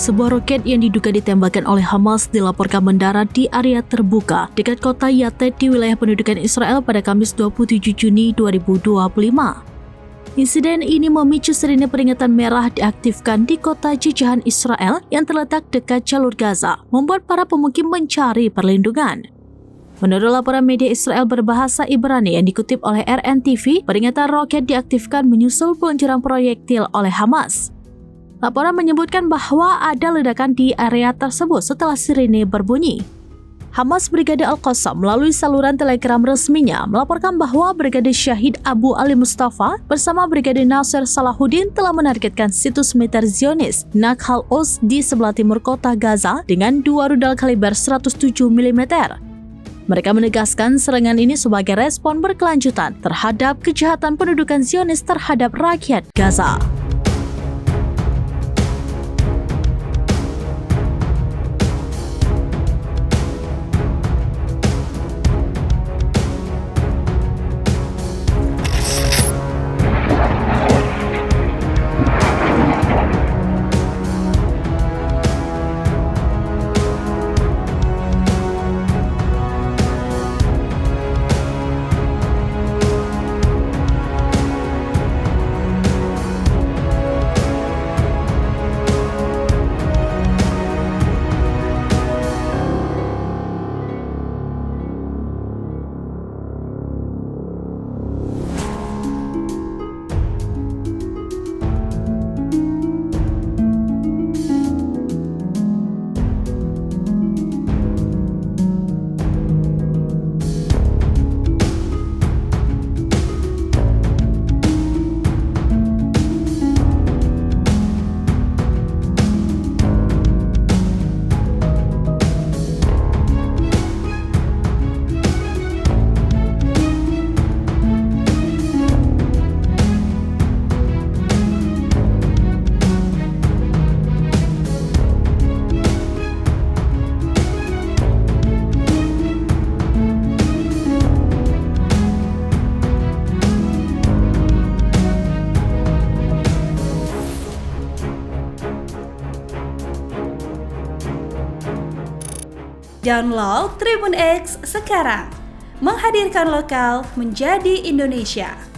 Sebuah roket yang diduga ditembakkan oleh Hamas dilaporkan mendarat di area terbuka dekat kota Yatet di wilayah pendudukan Israel pada Kamis 27 Juni 2025. Insiden ini memicu sirine peringatan merah diaktifkan di kota jajahan Israel yang terletak dekat jalur Gaza, membuat para pemukim mencari perlindungan. Menurut laporan media Israel berbahasa Ibrani yang dikutip oleh RNTV, peringatan roket diaktifkan menyusul peluncuran proyektil oleh Hamas. Laporan menyebutkan bahwa ada ledakan di area tersebut setelah sirine berbunyi. Hamas Brigade Al-Qassam melalui saluran telegram resminya melaporkan bahwa Brigade Syahid Abu Ali Mustafa bersama Brigade Nasser Salahuddin telah menargetkan situs militer Zionis Nakhal Oz di sebelah timur kota Gaza dengan 2 rudal kaliber 107 mm. Mereka menegaskan serangan ini sebagai respon berkelanjutan terhadap kejahatan pendudukan Zionis terhadap rakyat Gaza. Download Tribun X sekarang, menghadirkan lokal menjadi Indonesia.